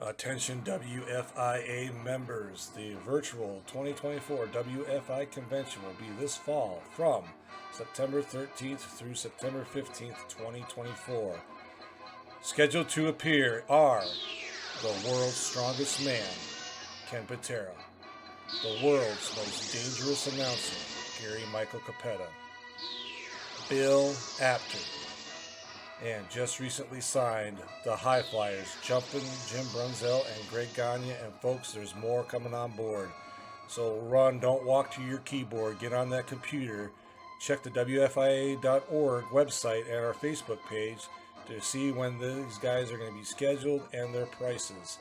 Attention WFIA members, the virtual 2024 WFI convention will be this fall from September 13th through September 15th, 2024. Scheduled to appear are the world's strongest man, Ken Patera, the world's most dangerous announcer, Gary Michael Capetta, Bill Apter, and just recently signed the High Flyers, Jumpin', Jim Brunzell, and Greg Gagne. And folks, there's more coming on board. So run, don't walk to your keyboard. Get on that computer. Check the WFIA.org website and our Facebook page to see when these guys are going to be scheduled and their prices.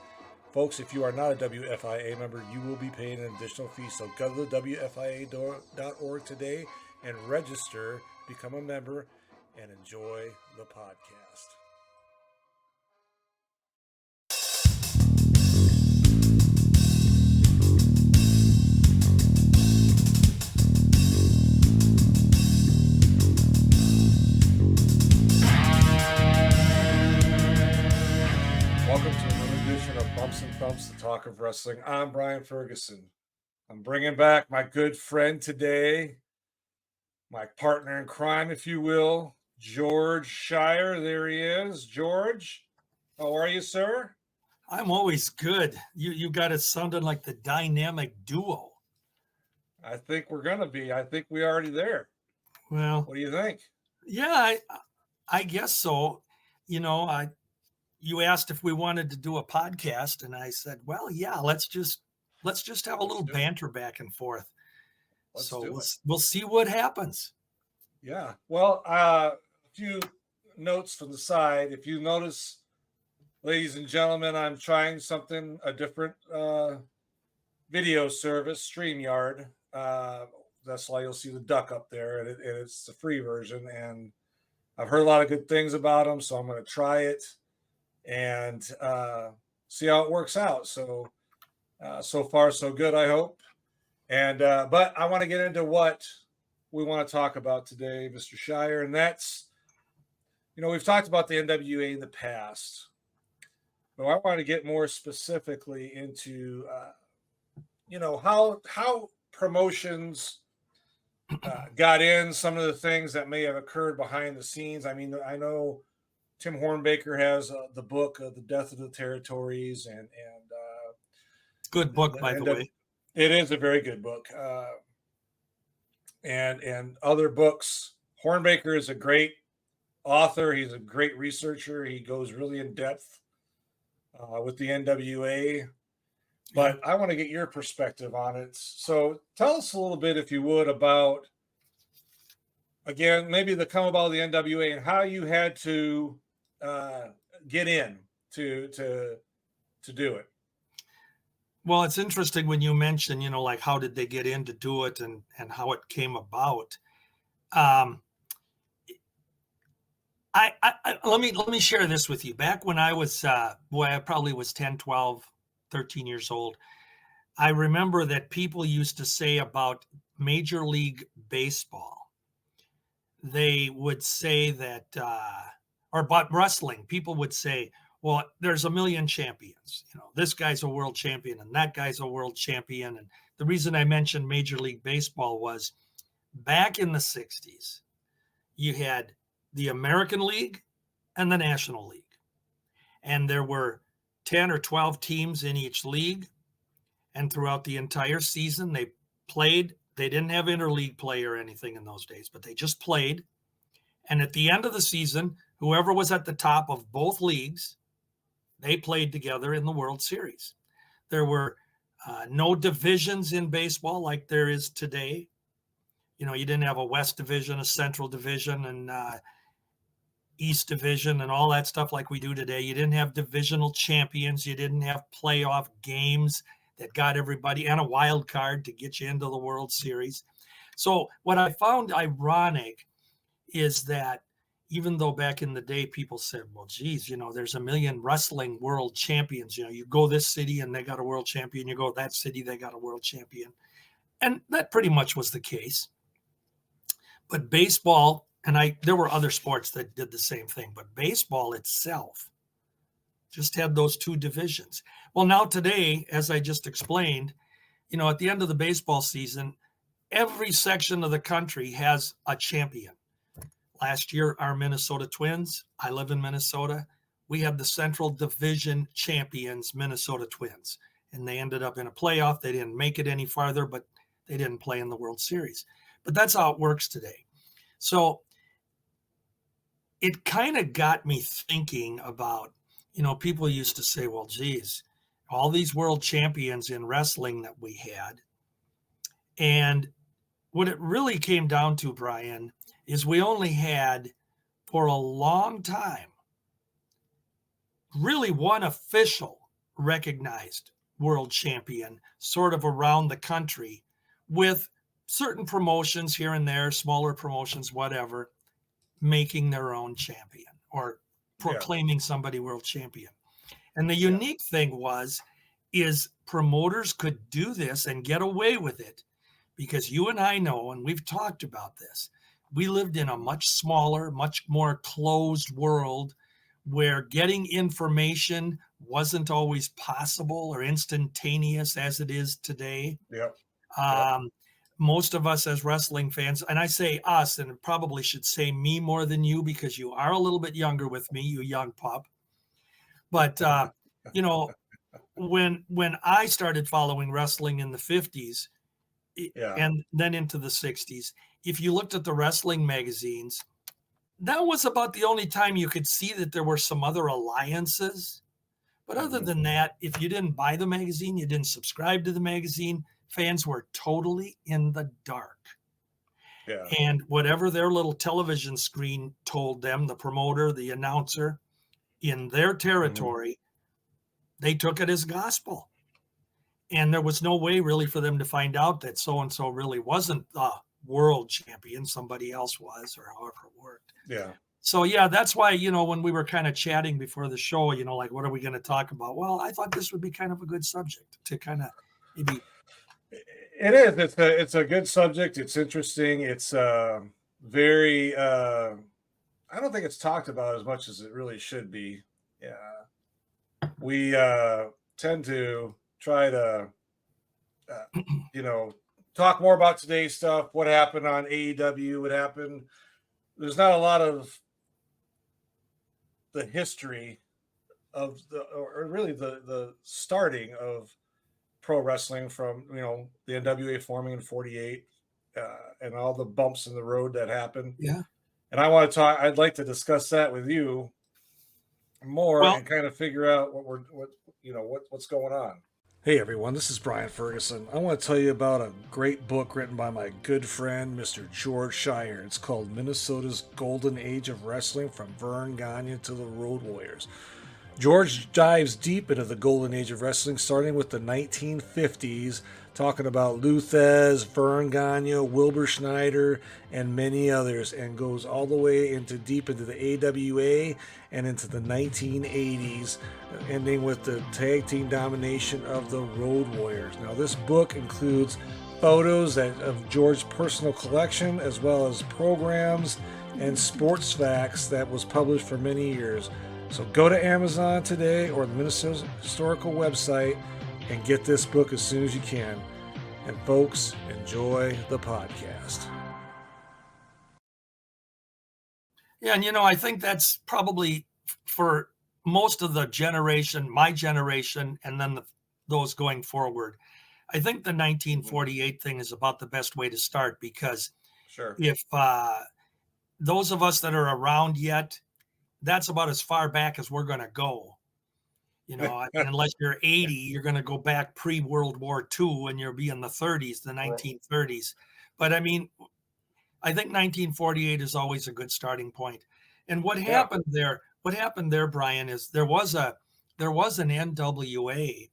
Folks, if you are not a WFIA member, you will be paying an additional fee. So go to the WFIA.org today and register, become a member, and enjoy the podcast. Welcome to another edition of Bumps and Thumps, the talk of wrestling. I'm Brian Ferguson. I'm bringing back my good friend today, my partner in crime, if you will, George Schire. There he is. George, how are you, sir? I'm always good. You got it sounding like the dynamic duo. I think we're going to be. I think we're already there. Well, what do you think? Yeah, I guess so. You know, you asked if we wanted to do a podcast, and I said, well, yeah, let's just have a little banter back and forth. We'll see what happens. Yeah. Well, a few notes from the side. If you notice, ladies and gentlemen, I'm trying a different video service, StreamYard. That's why you'll see the duck up there, and it's the free version. And I've heard a lot of good things about them, so I'm going to try it and see how it works out. So far, so good, I hope. And but I want to get into what we want to talk about today, Mr. Schire, and that's, we've talked about the NWA in the past, but I want to get more specifically into, how promotions got in, some of the things that may have occurred behind the scenes. I mean, I know Tim Hornbaker has the book, The Death of the Territories, and good book, by the way. It is a very good book. And other books. Hornbaker is a great author. He's a great researcher. He goes really in depth with the NWA. But I want to get your perspective on it. So tell us a little bit, if you would, about, again, maybe the come about of the NWA and how you had to get in to do it. Well, it's interesting when you mention, like how did they get in to do it and how it came about. Let me share this with you. Back when I was, I probably was 10, 12, 13 years old. I remember that people used to say about Major League Baseball, they would say that, or about wrestling, people would say, well, there's a million champions. This guy's a world champion and that guy's a world champion. And the reason I mentioned Major League Baseball was back in the 60s, you had the American League and the National League. And there were 10 or 12 teams in each league. And throughout the entire season, they played. They didn't have interleague play or anything in those days, but they just played. And at the end of the season, whoever was at the top of both leagues, they played together in the World Series. There were no divisions in baseball like there is today. You didn't have a West Division, a Central Division, and East Division, and all that stuff like we do today. You didn't have divisional champions. You didn't have playoff games that got everybody, and a wild card to get you into the World Series. So what I found ironic is that even though back in the day people said, well, geez, there's a million wrestling world champions. You go this city and they got a world champion. You go that city, they got a world champion. And that pretty much was the case. But baseball, and there were other sports that did the same thing, but baseball itself Just had those two divisions. Well, now today, as I just explained, at the end of the baseball season, every section of the country has a champion. Last year, our Minnesota Twins, I live in Minnesota, we had the Central Division champions, Minnesota Twins, and they ended up in a playoff. They didn't make it any farther, but they didn't play in the World Series. But that's how it works today. So it kind of got me thinking about, people used to say, well, geez, all these world champions in wrestling that we had. And what it really came down to, Brian, is we only had, for a long time, really one official recognized world champion sort of around the country, with certain promotions here and there, smaller promotions, whatever, making their own champion or proclaiming somebody world champion. And the unique thing is promoters could do this and get away with it because you and I know, and we've talked about this, we lived in a much smaller, much more closed world where getting information wasn't always possible or instantaneous as it is today. Most of us as wrestling fans, and I say us, and probably should say me more than you because you are a little bit younger with me, you young pup. But, when I started following wrestling in the 50s and then into the 60s, if you looked at the wrestling magazines, that was about the only time you could see that there were some other alliances. But other than that, if you didn't buy the magazine, you didn't subscribe to the magazine, fans were totally in the dark. Yeah. And whatever their little television screen told them, the promoter, the announcer, in their territory, they took it as gospel. And there was no way really for them to find out that so-and-so really wasn't the world champion. Somebody else was, or however it worked. Yeah. So, that's why, when we were kind of chatting before the show, like, what are we going to talk about? Well, I thought this would be kind of a good subject to kind of maybe. It is. It's a good subject. It's interesting. It's very, I don't think it's talked about as much as it really should be. Yeah. We tend to try to, talk more about today's stuff, what happened on AEW, what happened. There's not a lot of the history of or really the starting of pro wrestling from, the NWA forming in 48 and all the bumps in the road that happened. Yeah. And I'd like to discuss that with you more and kind of figure out what's going on. Hey everyone, this is Brian Ferguson. I want to tell you about a great book written by my good friend, Mr. George Schire. It's called Minnesota's Golden Age of Wrestling from Vern Gagne to the Road Warriors. George dives deep into the golden age of wrestling, starting with the 1950s, talking about Lou Thez, Vern Gagne, Wilbur Schneider, and many others, and goes all the way deep into the AWA and into the 1980s, ending with the tag team domination of the Road Warriors. Now, this book includes photos of George's personal collection, as well as programs and sports facts that was published for many years. So go to Amazon today or the Minnesota Historical website and get this book as soon as you can. And folks, enjoy the podcast. Yeah, and I think that's probably for most of the generation, my generation, and then those going forward. I think the 1948 thing is about the best way to start because if those of us that are around yet, that's about as far back as we're going to go. Unless you're 80, you're going to go back pre-World War II and you'll be in the 30s, the 1930s. But I mean, I think 1948 is always a good starting point. And what happened there, Brian, is there was an NWA,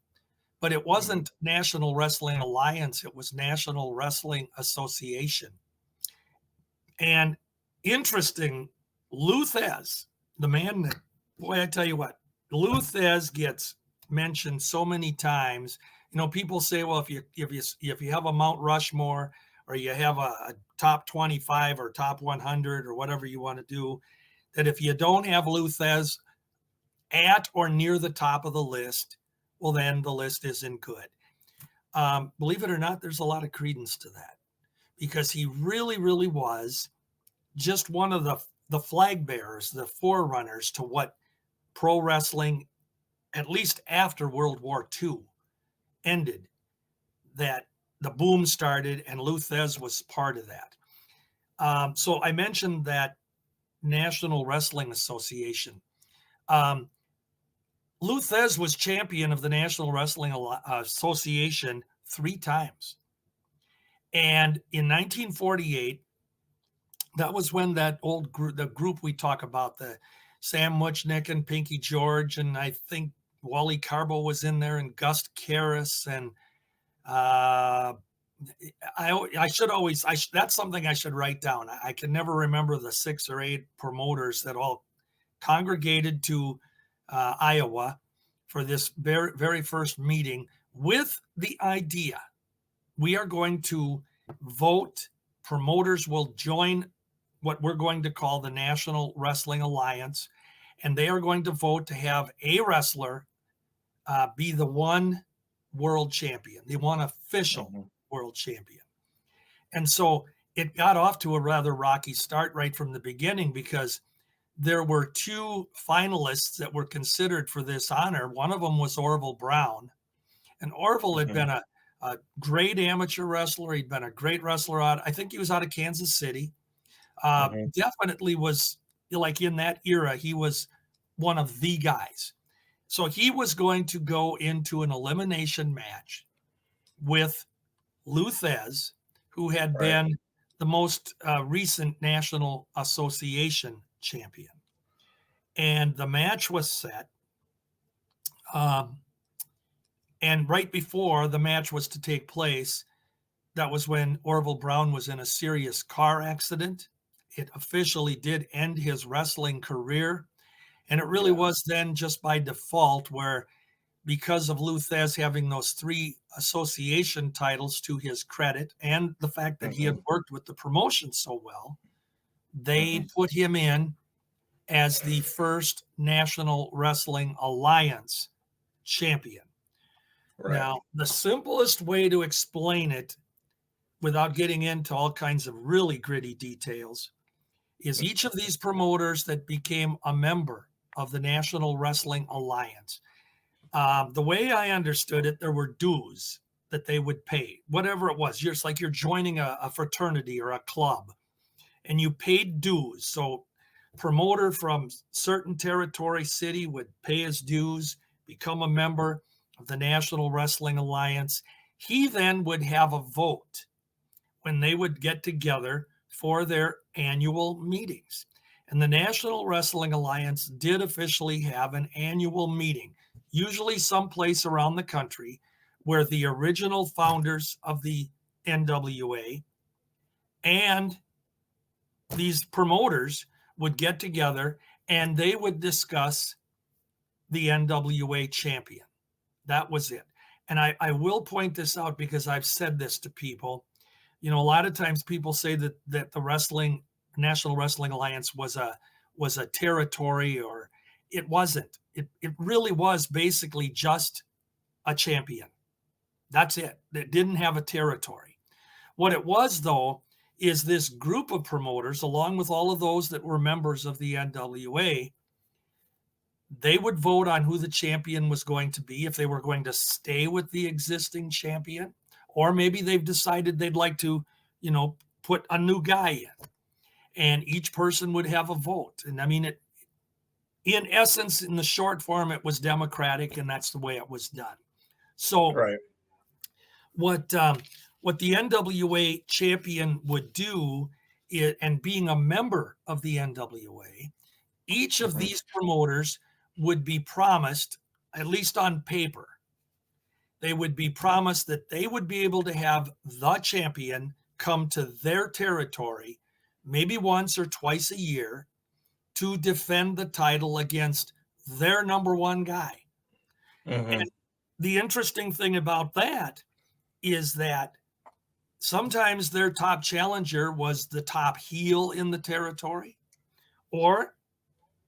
but it wasn't National Wrestling Alliance. It was National Wrestling Association. And interesting, Lou Thez, the man that, boy, I tell you what, Lou Thez gets mentioned so many times. People say, well, if you have a Mount Rushmore or you have a top 25 or top 100 or whatever you want to do, that if you don't have Lou Thez at or near the top of the list, well, then the list isn't good. Believe it or not, there's a lot of credence to that, because he really, really was just one of the flag bearers, the forerunners to what pro wrestling, at least after World War II, ended, that the boom started, and Lou Thesz was part of that. So I mentioned that National Wrestling Association. Lou Thesz was champion of the National Wrestling Association 3 times. And in 1948, that was when that old group, the group we talk about, the Sam Muchnick and Pinky George, and I think Wally Carbo was in there, and Gus Karras, and I should always, that's something I should write down. I can never remember the 6 or 8 promoters that all congregated to Iowa for this very, very first meeting with the idea, we are going to vote. Promoters will join what we're going to call the National Wrestling Alliance, and they are going to vote to have a wrestler be the one world champion, the one official world champion. And so it got off to a rather rocky start right from the beginning, because there were 2 finalists that were considered for this honor. One of them was Orville Brown. And Orville had been a great amateur wrestler. He'd been a great wrestler I think he was out of Kansas City. Definitely was, like, in that era, he was one of the guys. So he was going to go into an elimination match with Lou Thesz, who had been the most recent National Association champion. And the match was set. And right before the match was to take place, that was when Orville Brown was in a serious car accident. It officially did end his wrestling career. And it really was then just by default, where because of Lou Thesz having those 3 association titles to his credit, and the fact that he had worked with the promotion so well, they put him in as the first National Wrestling Alliance champion. Now, the simplest way to explain it, without getting into all kinds of really gritty details, is each of these promoters that became a member of the National Wrestling Alliance, the way I understood it, there were dues that they would pay, whatever it was. It's like you're joining a fraternity or a club, and you paid dues. So promoter from certain territory city would pay his dues, become a member of the National Wrestling Alliance. He then would have a vote when they would get together for their annual meetings. And the National Wrestling Alliance did officially have an annual meeting, usually someplace around the country, where the original founders of the NWA and these promoters would get together, and they would discuss the NWA champion. That was it. And I will point this out, because I've said this to people. A lot of times people say that the National Wrestling Alliance was a territory, or it wasn't. It really was basically just a champion. That's it. It didn't have a territory. What it was, though, is this group of promoters, along with all of those that were members of the NWA, they would vote on who the champion was going to be, if they were going to stay with the existing champion, or maybe they've decided they'd like to, put a new guy in. And each person would have a vote. And I mean, in essence, in the short form, it was democratic, and that's the way it was done. So what the NWA champion would do, and being a member of the NWA, each of these promoters would be promised, at least on paper, they would be promised that they would be able to have the champion come to their territory maybe once or twice a year to defend the title against their number 1 guy. And the interesting thing about that is that sometimes their top challenger was the top heel in the territory, or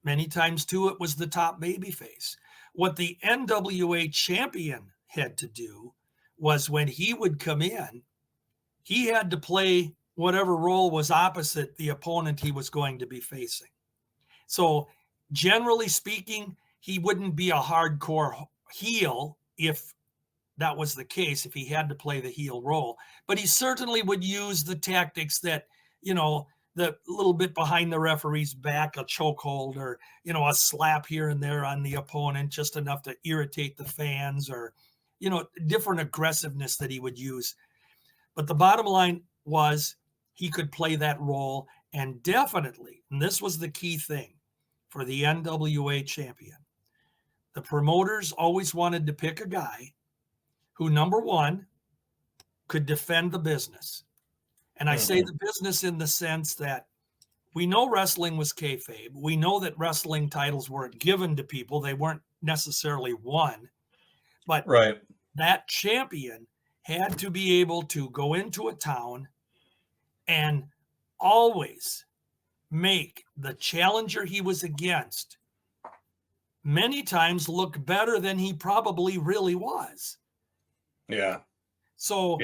Many times, too, it was the top babyface. What the NWA champion had to do was when he would come in, he had to play whatever role was opposite the opponent he was going to be facing. So, generally speaking, he wouldn't be a hardcore heel if that was the case, if he had to play the heel role. But he certainly would use the tactics that, the little bit behind the referee's back, a chokehold, or, a slap here and there on the opponent, just enough to irritate the fans, or, different aggressiveness that he would use. But the bottom line was he could play that role, and definitely, and this was the key thing for the NWA champion, the promoters always wanted to pick a guy who, number one, could defend the business. And I say the business in the sense that we know wrestling was kayfabe. We know that wrestling titles weren't given to people. They weren't necessarily won. But that champion had to be able to go into a town and always make the challenger he was against many times look better than he probably really was. Yeah. So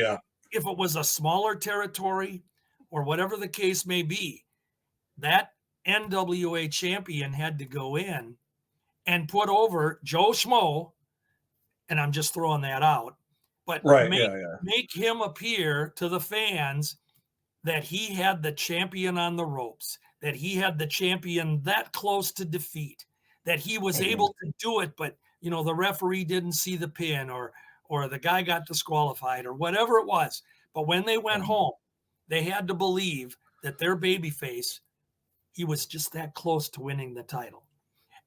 if it was a smaller territory or whatever the case may be, that NWA champion had to go in and put over Joe Schmo, and I'm just throwing that out, but make him appear to the fans that he had the champion on the ropes, that he had the champion that close to defeat, that he was able to do it, but the referee didn't see the pin, or the guy got disqualified, or whatever it was. But when they went home, they had to believe that their babyface, he was just that close to winning the title.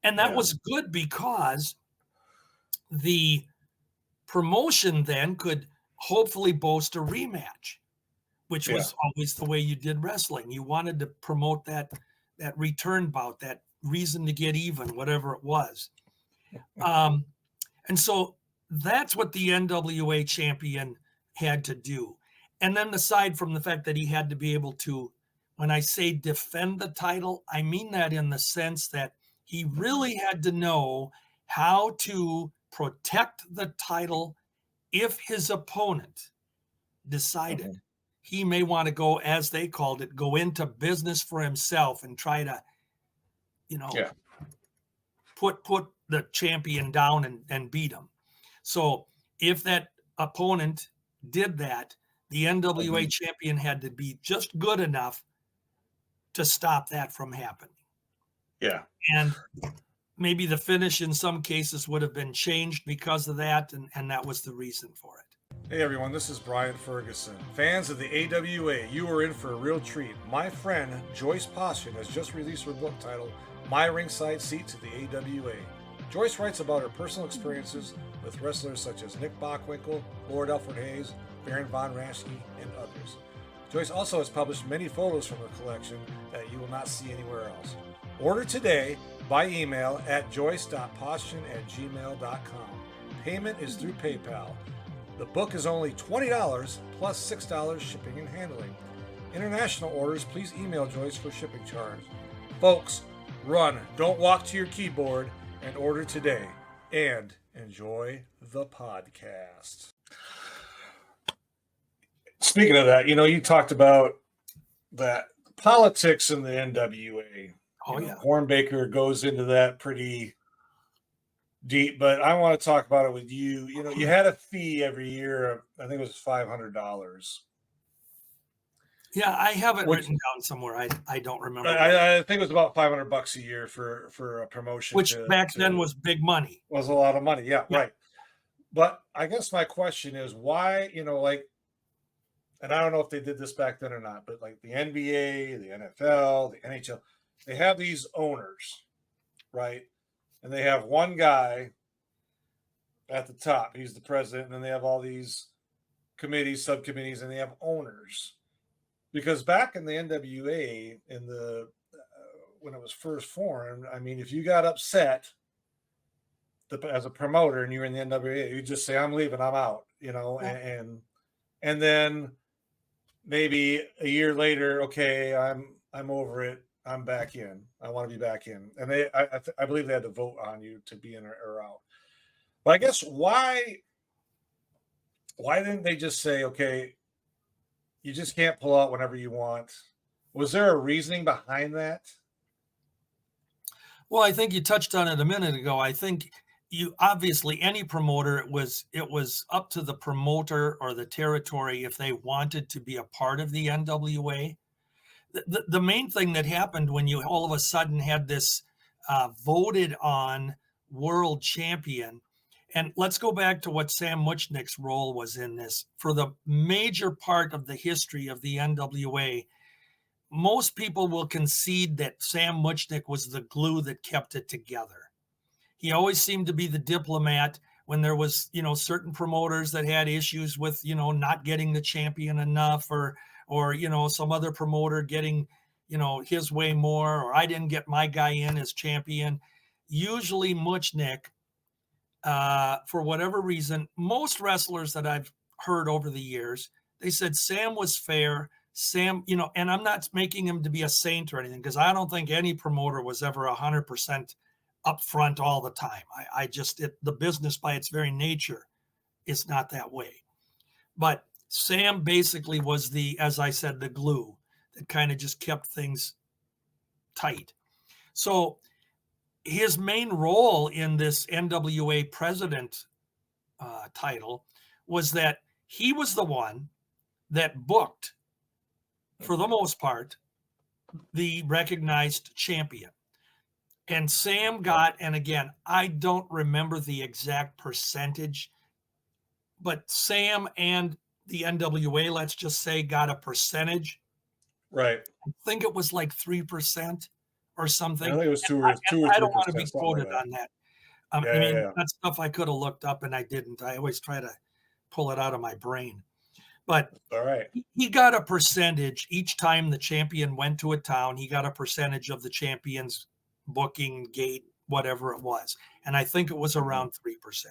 And that was good because the promotion then could hopefully boast a rematch, which was always the way you did wrestling. You wanted to promote that return bout, that reason to get even, whatever it was. And so that's what the NWA champion had to do. And then aside from the fact that he had to be able to, when I say defend the title, I mean that in the sense that he really had to know how to protect the title if his opponent decided he may want to go, as they called it, go into business for himself and try to, put the champion down and beat him. So if that opponent did that, the NWA champion had to be just good enough to stop that from happening. Yeah. And maybe the finish in some cases would have been changed because of that, and that was the reason for it. Hey everyone, this is Brian Ferguson. Fans of the AWA, you are in for a real treat. My friend Joyce Poston has just released her book titled My Ringside Seat to the AWA. Joyce writes about her personal experiences with wrestlers such as Nick Bockwinkel, Lord Alfred Hayes, Baron Von Raschke, and others. Joyce also has published many photos from her collection that you will not see anywhere else. Order today by email at joyce.poston@gmail.com. Payment is through PayPal. The book is only $20 plus $6 shipping and handling. International orders, please email Joyce for shipping charge. Folks, run, don't walk to your keyboard, and order today. And enjoy the podcast. Speaking of that, you talked about that politics in the NWA. Hornbaker goes into that pretty deep, but I want to talk about it with you. You had a fee every year of, I think it was $500. Yeah, I have it written down somewhere. I don't remember. I think it was about $500 a year for a promotion, which back then was big money. Was a lot of money. Yeah, right. But I guess my question is why, and I don't know if they did this back then or not, but like the NBA, the NFL, the NHL, they have these owners, right? And they have one guy at the top. He's the president. And then they have all these committees, subcommittees, and they have owners. Because back in the NWA, when it was first formed, I mean, if you got upset as a promoter and you were in the NWA, you just say, "I'm leaving, I'm out," and then maybe a year later, okay, I'm over it. I'm back in. I want to be back in. And I believe they had to vote on you to be in or out. But I guess why didn't they just say, okay, you just can't pull out whenever you want? Was there a reasoning behind that? Well, I think you touched on it a minute ago. I think you obviously any promoter, it was up to the promoter or the territory if they wanted to be a part of the NWA. The main thing that happened when you all of a sudden had this voted on world champion, and let's go back to what Sam Muchnick's role was in this. For the major part of the history of the NWA, most people will concede that Sam Muchnick was the glue that kept it together. He always seemed to be the diplomat when there was, certain promoters that had issues with, not getting the champion enough, or some other promoter getting, his way more, or I didn't get my guy in as champion. Usually Muchnick, for whatever reason, most wrestlers that I've heard over the years, they said Sam was fair. Sam, and I'm not making him to be a saint or anything, because I don't think any promoter was ever 100% upfront all the time. I just, the business by its very nature is not that way. But Sam basically was as I said, the glue that kind of just kept things tight. So his main role in this NWA president title was that he was the one that booked, for the most part, the recognized champion. And Sam got, and again, I don't remember the exact percentage, but Sam and the NWA, let's just say, got a percentage. Right. I think it was like 3% or something. I think it was two or I 3%. don't want to be quoted on that. Yeah. That's stuff I could have looked up and I didn't. I always try to pull it out of my brain. But all right, he got a percentage each time the champion went to a town. He got a percentage of the champion's booking, gate, whatever it was. And I think it was around 3%.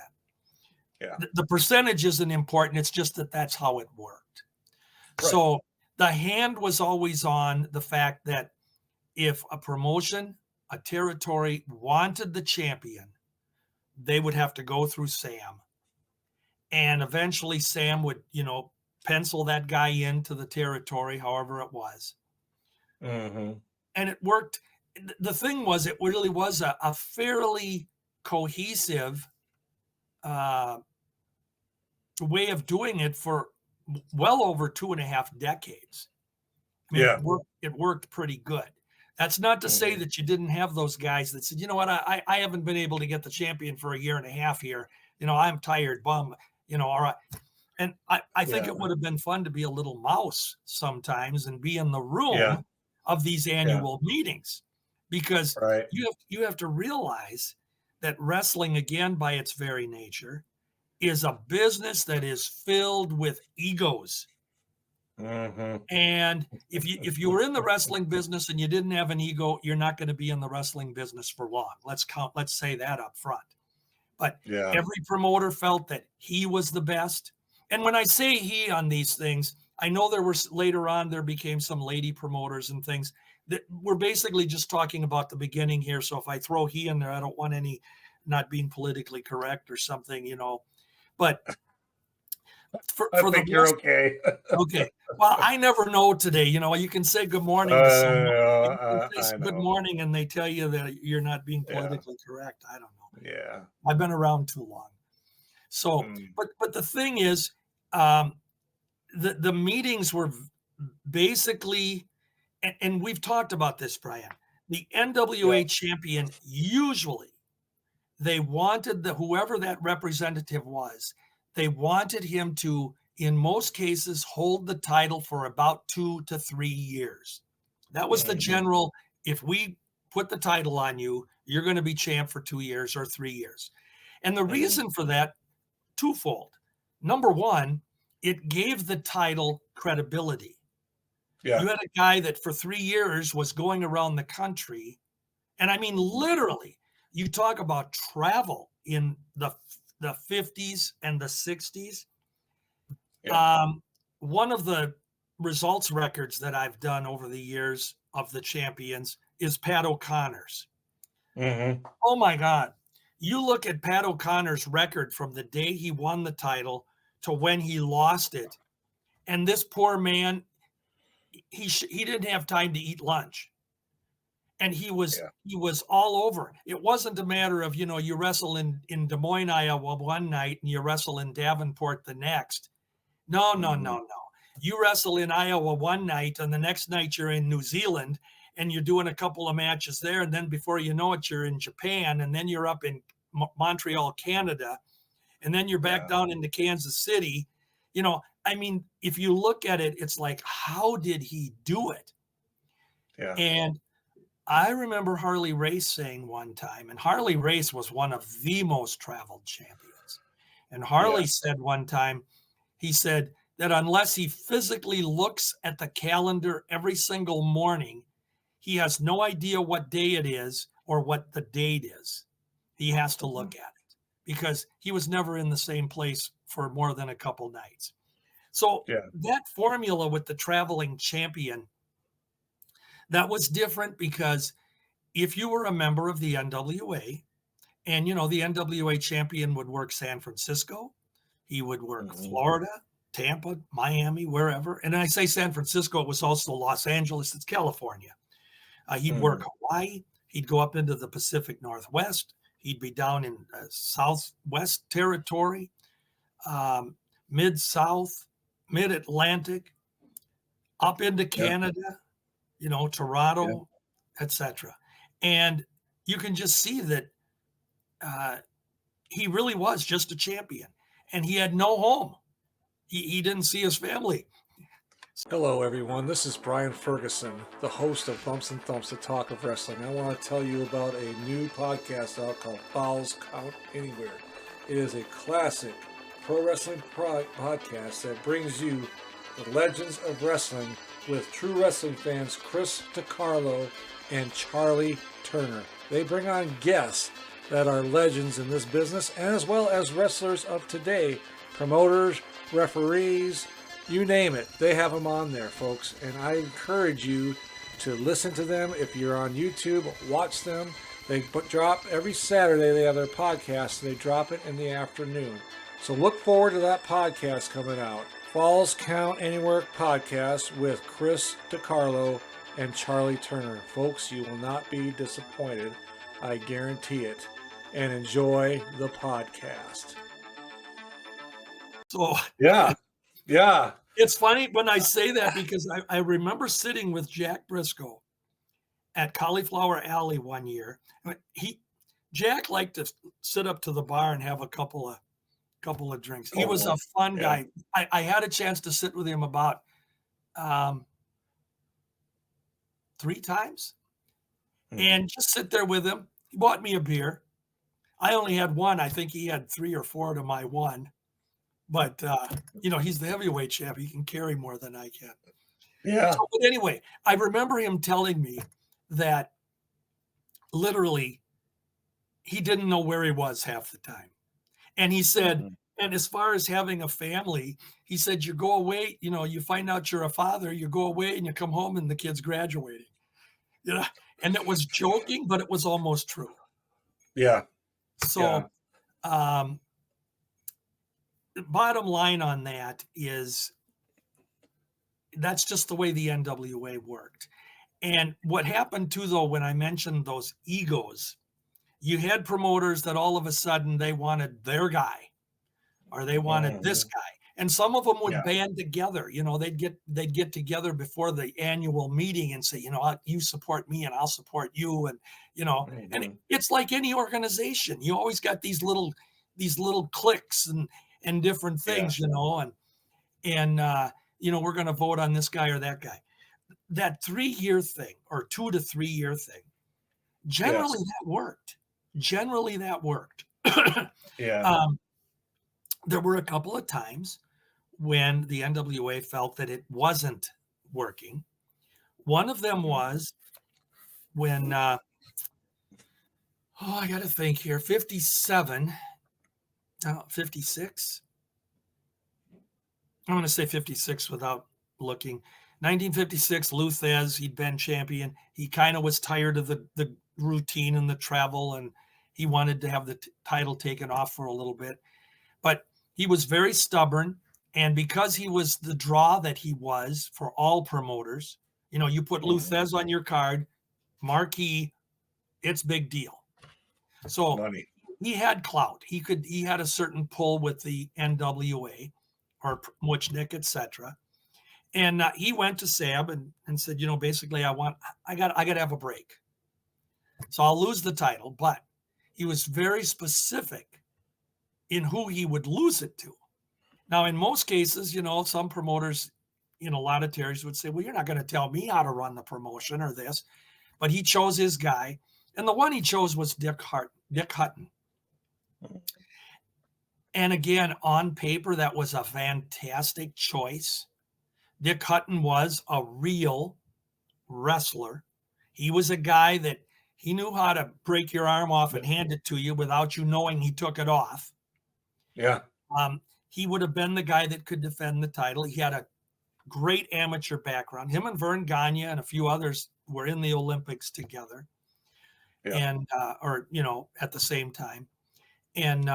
Yeah. The percentage isn't important. It's just that that's how it worked. Right. So the hand was always on the fact that if a promotion, a territory wanted the champion, they would have to go through Sam. And eventually Sam would, pencil that guy into the territory, however it was. Mm-hmm. And it worked. The thing was, it really was a fairly cohesive way of doing it for well over 2.5 decades. It worked pretty good. That's not to say that you didn't have those guys that said, you know what, I haven't been able to get the champion for 1.5 years here. I'm tired, bum, all right. And I think it would have been fun to be a little mouse sometimes and be in the room of these annual meetings, because you have to realize that wrestling, again, by its very nature, is a business that is filled with egos. Mm-hmm. And if you were in the wrestling business and you didn't have an ego, you're not going to be in the wrestling business for long. Let's say that up front. But every promoter felt that he was the best. And when I say he on these things, I know later on there became some lady promoters and things that we're basically just talking about the beginning here. So if I throw he in there, I don't want any not being politically correct or something, but I think you're okay. Okay. Well, I never know today. You can say good morning to someone. You can say good morning and they tell you that you're not being politically correct. I don't know. Yeah. I've been around too long. So, but the thing is, the meetings were basically, and we've talked about this, Brian, the NWA champion, usually they wanted whoever that representative was, they wanted him to, in most cases, hold the title for about 2 to 3 years. That was the general, if we put the title on you, you're going to be champ for 2 years or 3 years. And the reason for that, twofold. Number one, it gave the title credibility. You had a guy that for 3 years was going around the country. And I mean, literally, you talk about travel in the 50s and the 60s. One of the results records that I've done over the years of the champions is Pat O'Connor's. Mm-hmm. Oh my God. You look at Pat O'Connor's record from the day he won the title to when he lost it. And this poor man, he didn't have time to eat lunch. And he was all over. It wasn't a matter of, you wrestle in Des Moines, Iowa one night and you wrestle in Davenport the next. No. You wrestle in Iowa one night and the next night you're in New Zealand and you're doing a couple of matches there. And then before you know it, you're in Japan, and then you're up in Montreal, Canada. And then you're back down into Kansas City. If you look at it, it's like, how did he do it? Yeah. And I remember Harley Race saying one time, and Harley Race was one of the most traveled champions. And Harley said one time, he said that unless he physically looks at the calendar every single morning, he has no idea what day it is or what the date is. He has to look at it because he was never in the same place for more than a couple nights. So that formula with the traveling champion, that was different because if you were a member of the NWA, and, the NWA champion would work San Francisco, he would work Florida, Tampa, Miami, wherever. And I say San Francisco, it was also Los Angeles, it's California. He'd work Hawaii. He'd go up into the Pacific Northwest. He'd be down in Southwest Territory, Mid-South, Mid-Atlantic, up into Canada, Toronto, etc. And you can just see that he really was just a champion. And he had no home. He didn't see his family. Hello, everyone. This is Brian Ferguson, the host of Bumps and Thumps, the talk of wrestling. I want to tell you about a new podcast out called Falls Count Anywhere. It is a classic pro wrestling podcast that brings you the legends of wrestling with true wrestling fans Chris DiCarlo and Charlie Turner. They bring on guests that are legends in this business, and as well as wrestlers of today, promoters, referees, you name it. They have them on there, folks. And I encourage you to listen to them. If you're on YouTube, watch them. They drop every Saturday. They have their podcast. They drop it in the afternoon. So look forward to that podcast coming out. Falls Count Anywhere podcast with Chris DiCarlo and Charlie Turner. Folks, you will not be disappointed. I guarantee it. And enjoy the podcast. So yeah. It's funny when I say that because I remember sitting with Jack Briscoe at Cauliflower Alley one year. Jack liked to sit up to the bar and have a couple of drinks. He was a fun guy. I had a chance to sit with him about 3 times and just sit there with him. He bought me a beer. I only had one. I think he had 3 or 4 to my one. But, he's the heavyweight champ. He can carry more than I can. Yeah. So, but anyway, I remember him telling me that literally he didn't know where he was half the time. And he said, and as far as having a family, he said, you go away, you find out you're a father, you go away and you come home and the kid's graduating. And it was joking, but it was almost true. Yeah. So, the bottom line on that is that's just the way the NWA worked. And what happened too, though, when I mentioned those egos, you had promoters that all of a sudden they wanted their guy or they wanted this guy. And some of them would band together, they'd get together before the annual meeting and say, you support me and I'll support you. And, and it's like any organization, you always got these little cliques and different things, and we're going to vote on this guy or that guy. That 3-year thing or 2 to 3 year thing, generally that worked. There were a couple of times when the NWA felt that it wasn't working. One of them was when, I got to think here, 56. I'm going to say 56 without looking. 1956, Lou Thez, he'd been champion. He kind of was tired of the routine and the travel, and he wanted to have the title taken off for a little bit. But he was very stubborn. And because he was the draw that he was for all promoters, you put Lou Thez on your card, marquee, it's big deal. So Money. He had clout. He had a certain pull with the NWA or Muchnick, etc. And he went to Sab and said, basically, I got to have a break. So I'll lose the title, but he was very specific in who he would lose it to. Now, in most cases, some promoters in a lot of territories would say, well, you're not going to tell me how to run the promotion or this, but he chose his guy. And the one he chose was Dick Hutton. And again, on paper, that was a fantastic choice. Dick Hutton was a real wrestler. He was a guy that he knew how to break your arm off and hand it to you without you knowing he took it off. Yeah. He would have been the guy that could defend the title. He had a great amateur background. Him and Vern Gagne and a few others were in the Olympics together. Yeah. And, at the same time. And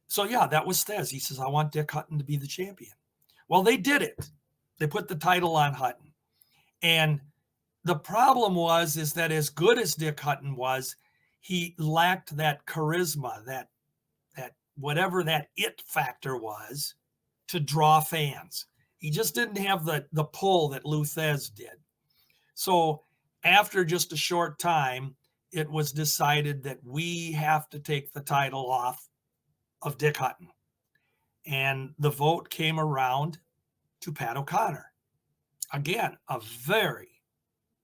so, that was Thez. He says, I want Dick Hutton to be the champion. Well, they did it. They put the title on Hutton. And the problem is that as good as Dick Hutton was, he lacked that charisma, that whatever that it factor was to draw fans. He just didn't have the pull that Lou Thez did. So after just a short time, it was decided that we have to take the title off of Dick Hutton. And the vote came around to Pat O'Connor. Again, a very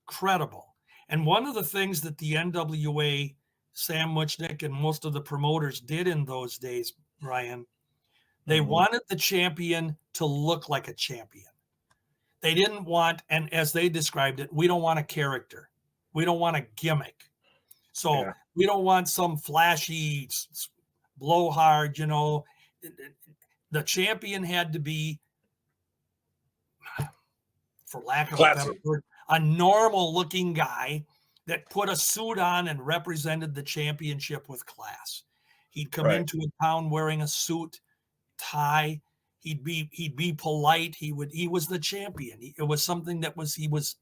credible. And one of the things that the NWA, Sam Muchnick, and most of the promoters did in those days, Brian, they wanted the champion to look like a champion. They didn't want, and as they described it, we don't want a character. We don't want a gimmick. So we don't want some flashy blowhard, The champion had to be, for lack of a better word, a normal looking guy that put a suit on and represented the championship with class. He'd come into a town wearing a suit, tie. He'd be polite. He was the champion. It was something that he was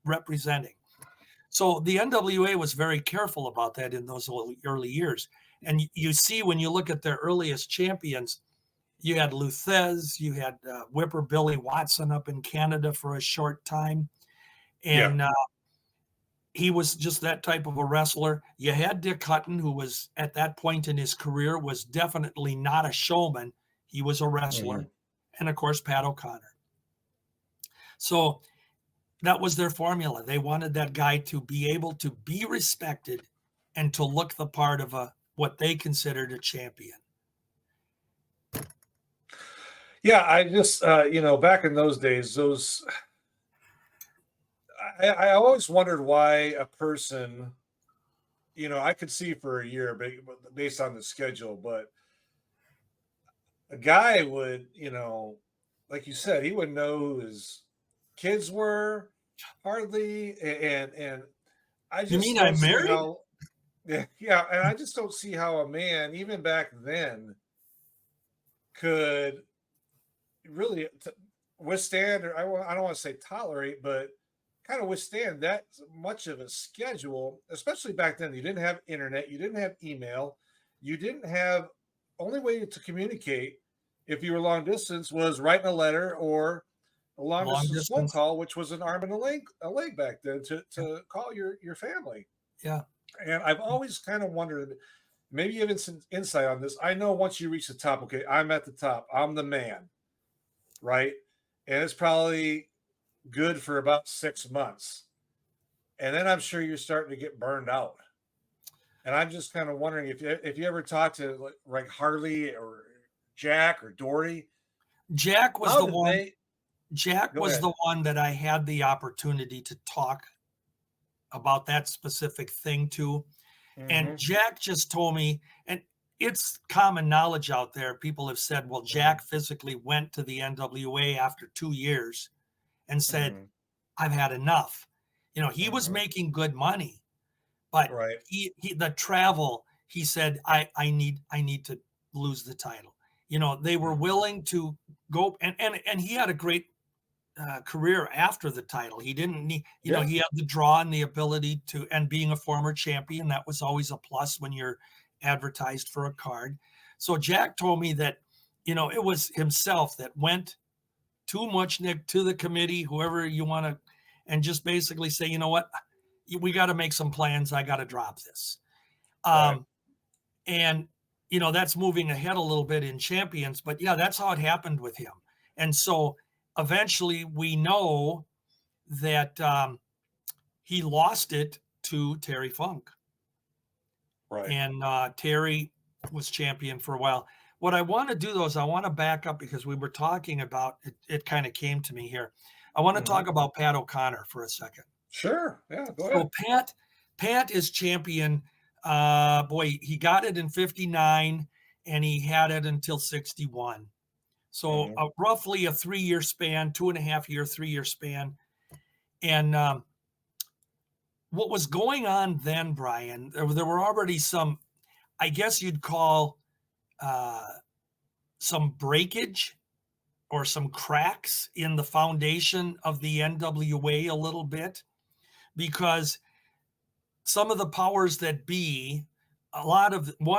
representing. So the NWA was very careful about that in those early years. And you see, when you look at their earliest champions, you had Lou Thez, you had Whipper Billy Watson up in Canada for a short time. And he was just that type of a wrestler. You had Dick Hutton, who was at that point in his career was definitely not a showman. He was a wrestler. And of course, Pat O'Connor. So that was their formula. They wanted that guy to be able to be respected and to look the part of what they considered a champion. Yeah, I just, back in those days, I always wondered why a person, I could see for a year based on the schedule, but a guy would, like you said, he wouldn't know who his kids were hardly. And I just, you mean I'm married? Yeah. And I just don't see how a man, even back then, could really withstand, or I don't want to say tolerate, but kind of withstand that much of a schedule, especially back then. You didn't have internet, you didn't have email, you didn't have, only way to communicate if you were long distance was writing a letter or a long distance phone call, which was an arm and a leg back then to call your family. Yeah. And I've always kind of wondered, maybe you have some insight on this. I know once you reach the top, okay, I'm at the top, I'm the man, right? And it's probably good for about 6 months. And then I'm sure you're starting to get burned out. And I'm just kind of wondering if you ever talked to like Harley or Jack or Doherty. Jack was the one that I had the opportunity to talk about that specific thing to. And Jack just told me, and it's common knowledge out there. People have said, well, Jack physically went to the NWA after 2 years and said, Mhm. I've had enough. He was Mhm. making good money, but Right. the travel, he said, I need to lose the title. They were Mhm. willing to go, and he had a great career after the title. He didn't need, Yeah. he had the draw and the ability to, and being a former champion, that was always a plus when you're advertised for a card. So Jack told me that, it was himself that went to Muchnick, to the committee, whoever you want to, and just basically say, you know what, we got to make some plans. I got to drop this. Right. And, that's moving ahead a little bit in champions, but yeah, that's how it happened with him. And so eventually we know that he lost it to Terry Funk. Right. And Terry was champion for a while. What I want to do though is I want to back up because we were talking about it, it kind of came to me here. I want to Mhm. talk about Pat O'Connor for a second. Sure. Yeah, go ahead. So Pat is champion. Boy, he got it in 59 and he had it until 61. So Mhm. roughly a 3-year span, 2.5 year, 3-year span. And what was going on then, Brian, there were already some, I guess you'd call uh, some breakage or some cracks in the foundation of the NWA a little bit, because some of the powers that be, one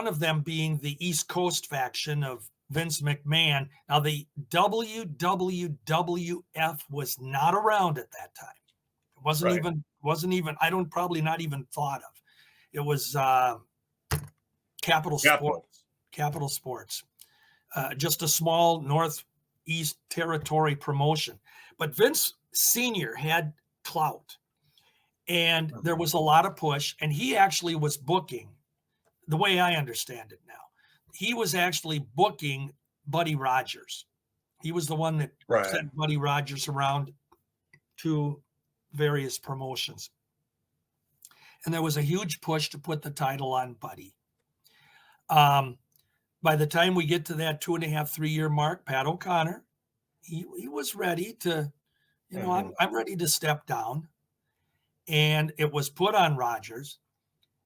of them being the East Coast faction of Vince McMahon. Now, the WWF was not around at that time. It Right. wasn't even, I don't, probably not even thought of. It was Capital Capital. Sports. Capital Sports. Just a small Northeast territory promotion. But Vince Sr. had clout, and there Mhm. was a lot of push, and he actually was booking, the way I understand it now, he was actually booking Buddy Rogers. He was the one that Right. sent Buddy Rogers around to various promotions. And there was a huge push to put the title on Buddy. Um, by the time we get to that 2.5, 3-year mark, Pat O'Connor, he was ready to, Mhm. I'm ready to step down. And it was put on Rogers.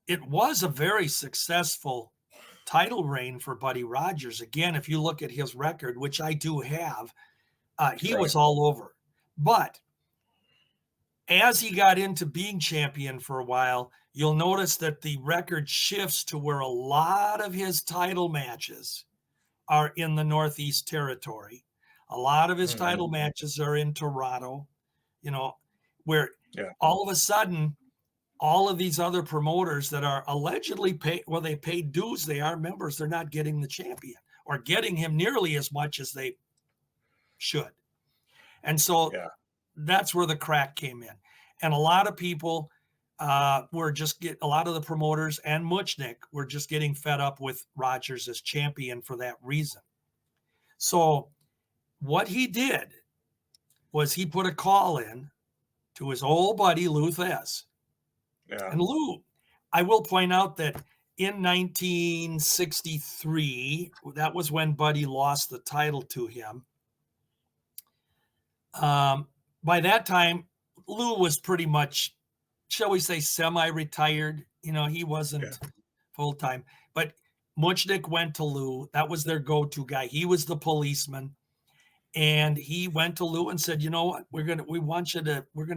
It was a very successful title reign for Buddy Rogers. Again, if you look at his record, which I do have, he Right. was all over. But as he got into being champion for a while, you'll notice that the record shifts to where a lot of his title matches are in the Northeast Territory. A lot of his Mhm. title matches are in Toronto, you know, where Yeah. all of a sudden, all of these other promoters that are allegedly paid, well, they paid dues, they are members, they're not getting the champion or getting him nearly as much as they should. And so Yeah. that's where the crack came in. And a lot of people were a lot of the promoters and Muchnick were just getting fed up with Rogers as champion for that reason. So what he did was he put a call in to his old buddy Lou Thesz. Yeah. And Lou, I will point out that in 1963, that was when Buddy lost the title to him. By that time, Lou was pretty much, shall we say, semi-retired. He Yeah. wasn't full time, but Muchnick went to Lou. That was their go-to guy. He was the policeman, and he went to Lou and said, "You know what? We're gonna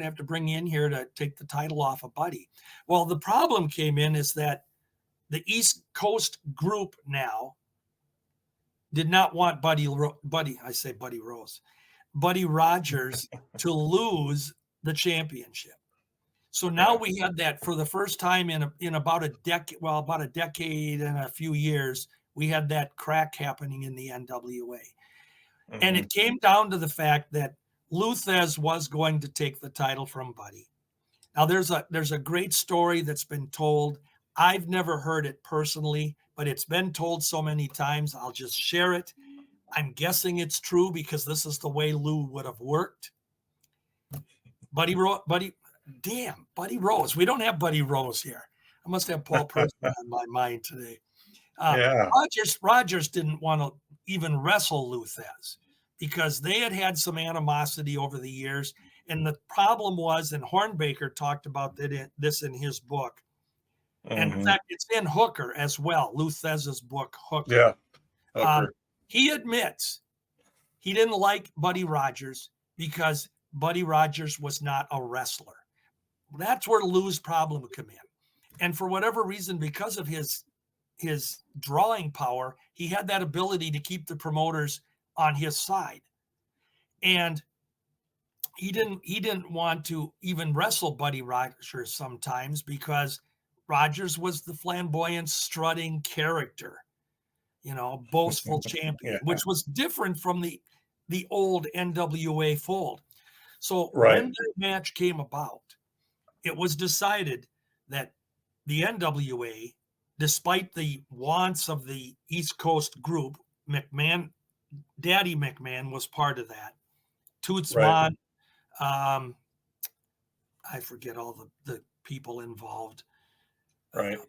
have to bring you in here to take the title off of Buddy." Well, the problem came in is that the East Coast group now did not want Buddy Rogers to lose the championship. So now Yeah. we had that for the first time in about a decade and a few years, we had that crack happening in the NWA. And Mhm. it came down to the fact that Lou Thesz was going to take the title from Buddy. Now there's a great story that's been told. I've never heard it personally, but it's been told so many times. I'll just share it. I'm guessing it's true because this is the way Lou would have worked. Buddy Rose. We don't have Buddy Rose here. I must have Paul Person on my mind today. Yeah. Rogers didn't want to even wrestle Lou Thesz because they had some animosity over the years, And the problem was, and Hornbaker talked about this in his book, and in fact, it's in Hooker as well, Lou Thesz's book, Hooker. Yeah, Hooker. He admits he didn't like Buddy Rogers because Buddy Rogers was not a wrestler. That's where Lou's problem would come in. And for whatever reason, because of his drawing power, he had that ability to keep the promoters on his side. And he didn't want to even wrestle Buddy Rogers sometimes because Rogers was the flamboyant, strutting character, boastful champion, which was different from the old NWA fold. So when the match came about, it was decided that the NWA, despite the wants of the East Coast group, Daddy McMahon was part of that. Toots Vaughn, I forget all the people involved. Right.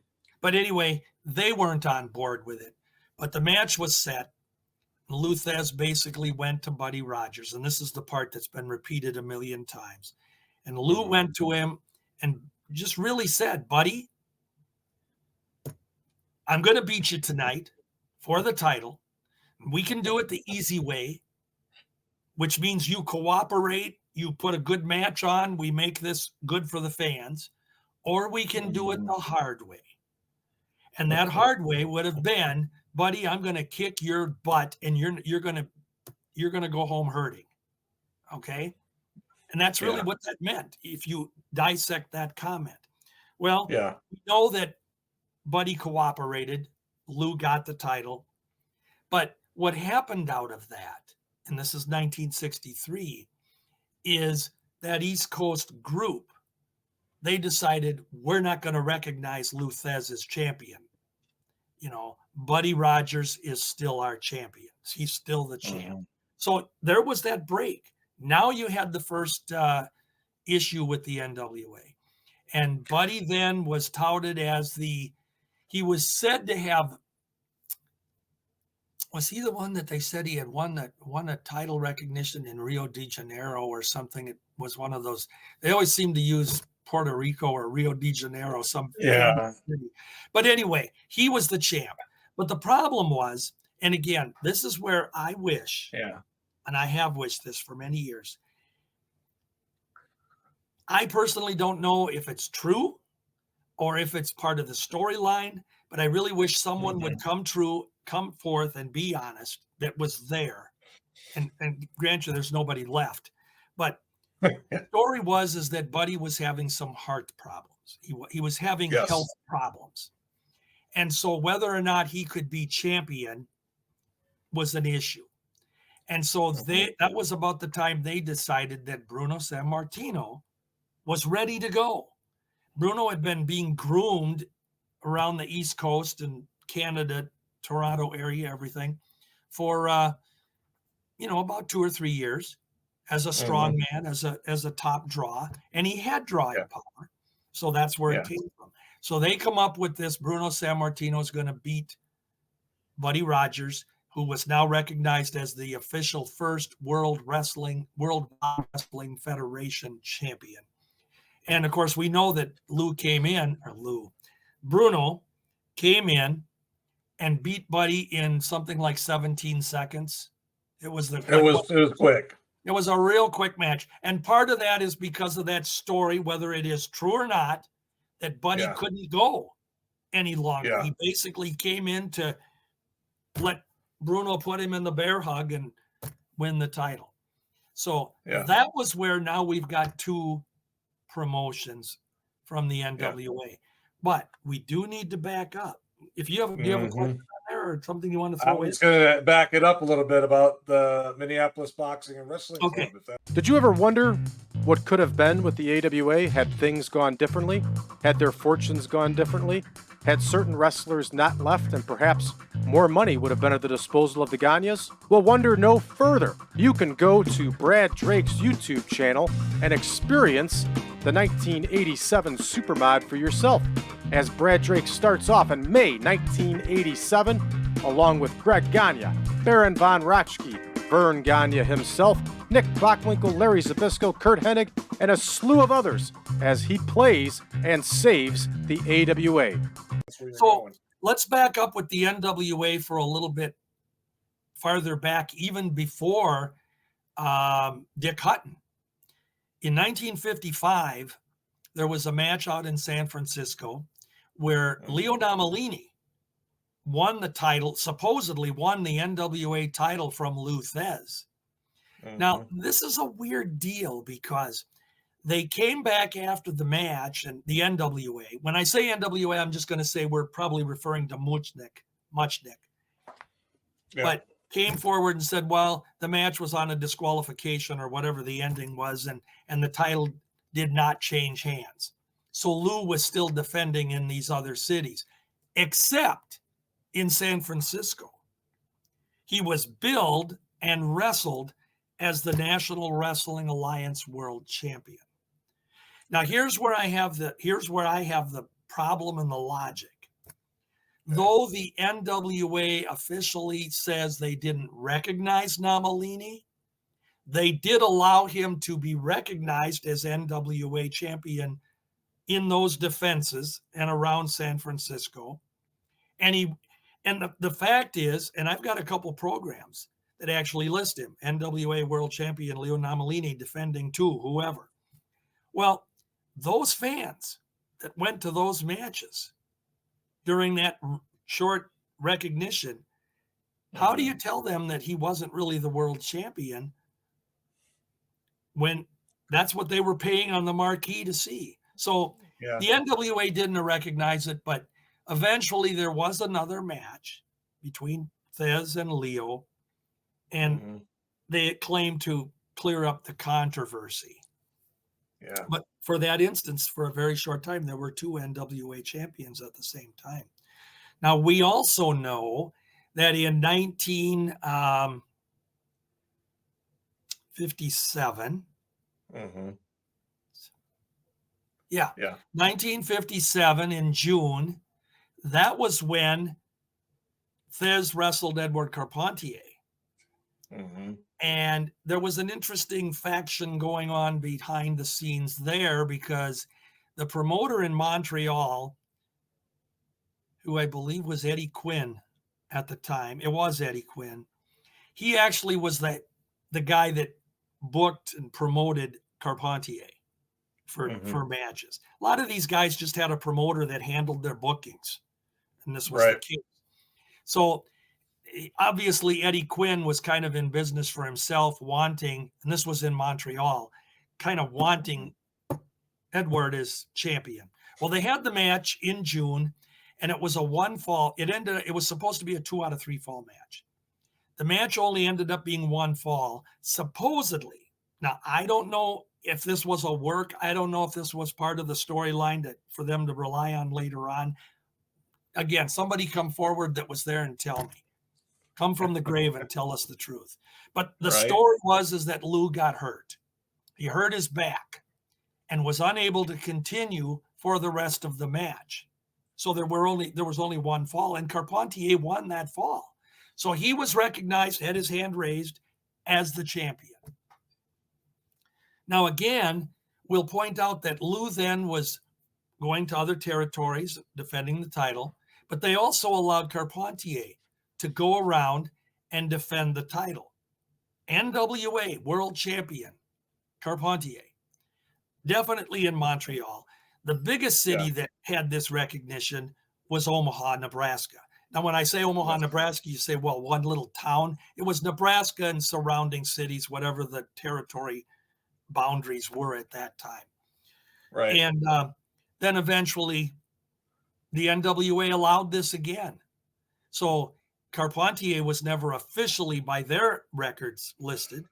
But anyway, they weren't on board with it. But the match was set. Lou Thesz basically went to Buddy Rogers. And this is the part that's been repeated a million times. And Lou went to him and just really said, Buddy, I'm going to beat you tonight for the title. We can do it the easy way, which means you cooperate, you put a good match on, we make this good for the fans, or we can do it the hard way. And that hard way would have been, Buddy, I'm going to kick your butt and you're going to go home hurting. Okay? And that's really what that meant if you dissect that comment. Well, we know that Buddy cooperated, Lou got the title, but what happened out of that, and this is 1963, is that East Coast group, they decided we're not going to recognize Lou Thesz as champion. Buddy Rogers is still our champion. He's still the champ. So there was that break. Now you had the first issue with the NWA. And Buddy then was touted as he was said to have, was he the one that they said he had won a title recognition in Rio de Janeiro or something? It was one of those. They always seem to use Puerto Rico or Rio de Janeiro, some city. But anyway, he was the champ. But the problem was, and again, this is where I wish, and I have wished this for many years. I personally don't know if it's true or if it's part of the storyline, but I really wish someone would come forth and be honest that was there. And grant you, there's nobody left. But the story is that Buddy was having some heart problems. He was having health problems. And so whether or not he could be champion was an issue. And so that was about the time they decided that Bruno Sammartino was ready to go. Bruno had been being groomed around the East Coast and Canada, Toronto area, everything, for about 2 or 3 years as a strong man, as a top draw, and he had drawing power. So that's where it came from. So they come up with this: Bruno Sammartino is going to beat Buddy Rogers, who was now recognized as the official first World Wrestling Federation champion. And of course, we know that Bruno came in and beat Buddy in something like 17 seconds. It was quick. It was a real quick match. And part of that is because of that story, whether it is true or not, that Buddy couldn't go any longer. Yeah. He basically came in to let Bruno put him in the bear hug and win the title. So that was where now we've got 2 promotions from the NWA. But we do need to back up. If you have, do you have a question on there or something you want to throw in? I was going to back it up a little bit about the Minneapolis Boxing and Wrestling Club. Did you ever wonder what could have been with the AWA had things gone differently? Had their fortunes gone differently? Had certain wrestlers not left and perhaps more money would have been at the disposal of the Gagnes? Well, wonder no further. You can go to Brad Drake's YouTube channel and experience the 1987 Supermod for yourself, as Brad Drake starts off in May 1987, along with Greg Gagne, Baron von Raschke, Vern Gagne himself, Nick Bockwinkel, Larry Zbyszko, Kurt Hennig, and a slew of others as he plays and saves the AWA. So let's back up with the NWA for a little bit farther back, even before Dick Hutton. In 1955, there was a match out in San Francisco where Leo Namalini won the title, supposedly won the NWA title from Lou Thez. Now, this is a weird deal because they came back after the match, and the NWA, when I say NWA, I'm just going to say we're probably referring to Muchnick, but came forward and said, well, the match was on a disqualification or whatever the ending was, and the title did not change hands. So Lou was still defending in these other cities, except in San Francisco. He was billed and wrestled as the National Wrestling Alliance World Champion. Now, here's where I have the problem and the logic. Though the NWA officially says they didn't recognize Namalini, they did allow him to be recognized as NWA champion in those defenses and around San Francisco. And the fact is, and I've got a couple programs that actually list him, NWA World Champion Leo Namalini defending to whoever. Well, those fans that went to those matches during that short recognition, how do you tell them that he wasn't really the world champion when that's what they were paying on the marquee to see? So the NWA didn't recognize it, but eventually there was another match between Thez and Leo, and they claimed to clear up the controversy. But for that instance, for a very short time, there were two NWA champions at the same time. Now, we also know that in 1957, 1957 in June, that was when Thez wrestled Edward Carpentier. And there was an interesting faction going on behind the scenes there because the promoter in Montreal, who I believe was Eddie Quinn at the time, it was Eddie Quinn, he actually was the guy that booked and promoted Carpentier for matches. A lot of these guys just had a promoter that handled their bookings, and this was the case. So obviously Eddie Quinn was kind of in business for himself, wanting, and this was in Montreal, kind of wanting Edward as champion. Well, they had the match in June, and it was a one fall. It was supposed to be a 2 out of 3 fall match. The match only ended up being one fall, supposedly. Now, I don't know if this was a work. I don't know if this was part of the storyline for them to rely on later on. Again, somebody come forward that was there and tell me. Come from the grave and tell us the truth. But the story is that Lou got hurt. He hurt his back and was unable to continue for the rest of the match. So there was only one fall, and Carpentier won that fall. So he was recognized, had his hand raised as the champion. Now, again, we'll point out that Lou then was going to other territories, defending the title, but they also allowed Carpentier to go around and defend the title. NWA World Champion Carpentier, definitely in Montreal. The biggest city that had this recognition was Omaha, Nebraska. Now, when I say Omaha, Nebraska, you say, well, one little town. It was Nebraska and surrounding cities, whatever the territory boundaries were at that time. Right. And then eventually the NWA allowed this again. So Carpentier was never officially by their records listed,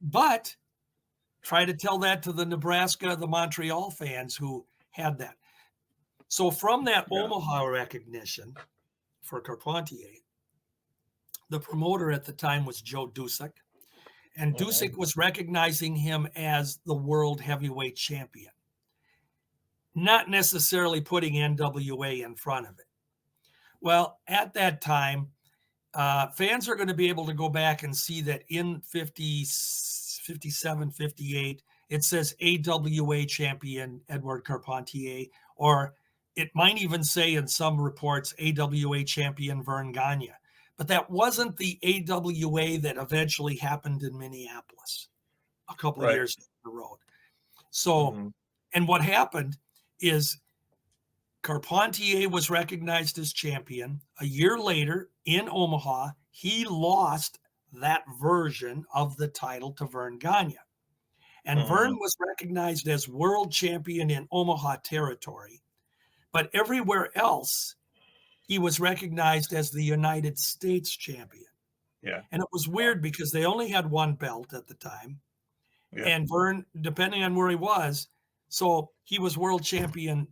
but try to tell that to the Nebraska, the Montreal fans who had that. So from that Omaha recognition for Carpentier, the promoter at the time was Joe Dusick, and Dusick was recognizing him as the world heavyweight champion, not necessarily putting NWA in front of it. Well, at that time, fans are going to be able to go back and see that in 50, 57, 58, it says AWA champion Edward Carpentier, or it might even say in some reports AWA champion Vern Gagne. But that wasn't the AWA that eventually happened in Minneapolis a couple of years down the road. So, and what happened is Carpentier was recognized as champion. A year later in Omaha, he lost that version of the title to Vern Gagne. And Vern was recognized as world champion in Omaha territory. But everywhere else, he was recognized as the United States champion. Yeah. And it was weird because they only had one belt at the time. Yeah. And Vern, depending on where he was, so he was world champion,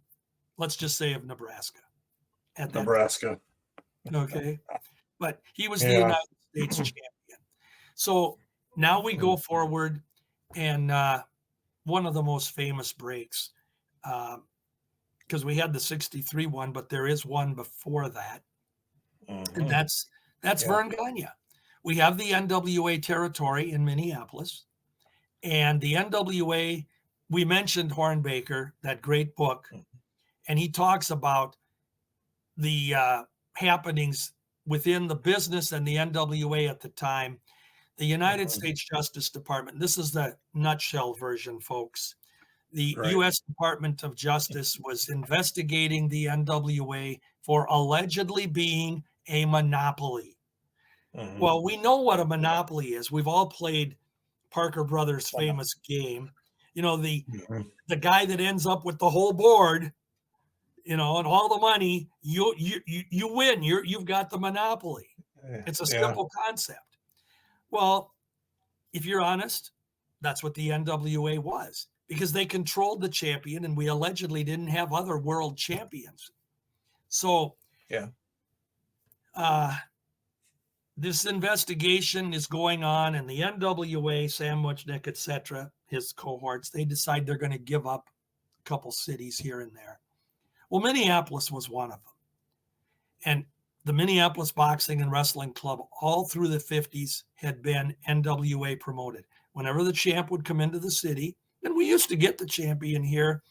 let's just say of Nebraska. At that Nebraska. time. Okay. But he was the United States champion. So now we go forward, and one of the most famous breaks, because we had the 63 one, but there is one before that. And that's Vern Gagne. We have the NWA territory in Minneapolis. And the NWA, we mentioned Hornbaker, that great book, and he talks about the happenings within the business and the NWA at the time. The United States Justice Department, this is the nutshell version, folks. The U.S. Department of Justice was investigating the NWA for allegedly being a monopoly. Well, we know what a monopoly is. We've all played Parker Brothers' famous game. You know, the guy that ends up with the whole board, you know, and all the money, you win. You've got the monopoly. It's a simple concept. Well, if you're honest, that's what the NWA was, because they controlled the champion, and we allegedly didn't have other world champions. So, this investigation is going on, and the NWA, Sam Muchnick, etc., his cohorts, they decide they're going to give up a couple cities here and there. Well, Minneapolis was one of them. And the Minneapolis Boxing and Wrestling Club, all through the 50s, had been NWA promoted. Whenever the champ would come into the city, and we used to get the champion here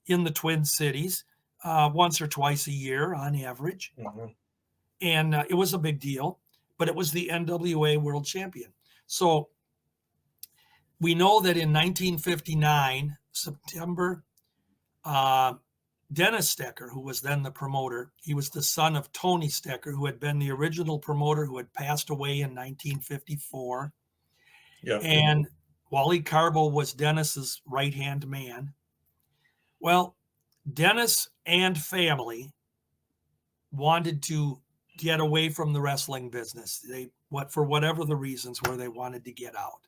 in the Twin Cities once or twice a year on average. And it was a big deal, but it was the NWA world champion. So we know that in 1959, September, Dennis Stecker, who was then the promoter, he was the son of Tony Stecker, who had been the original promoter, who had passed away in 1954. And Wally Carbo was Dennis's right-hand man. Well, Dennis and family wanted to get away from the wrestling business. For whatever the reasons were, they wanted to get out.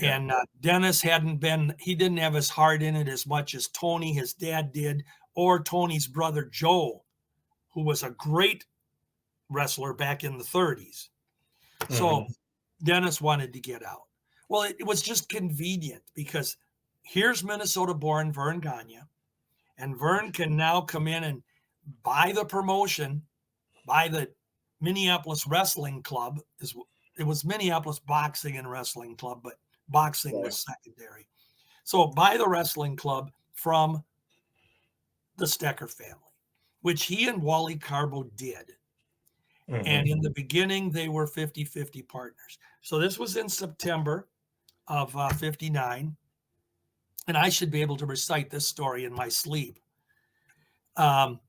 And Dennis he didn't have his heart in it as much as Tony, his dad, did, or Tony's brother Joe, who was a great wrestler back in the 30s. So Dennis wanted to get out. Well, it was just convenient because here's Minnesota-born Vern Gagne, and Vern can now come in and buy the promotion, buy the Minneapolis Wrestling Club. It was Minneapolis Boxing and Wrestling Club, but boxing was secondary. So buy the wrestling club from the Stecker family, which he and Wally Carbo did. And in the beginning, they were 50-50 partners. So this was in September of 59. And I should be able to recite this story in my sleep. In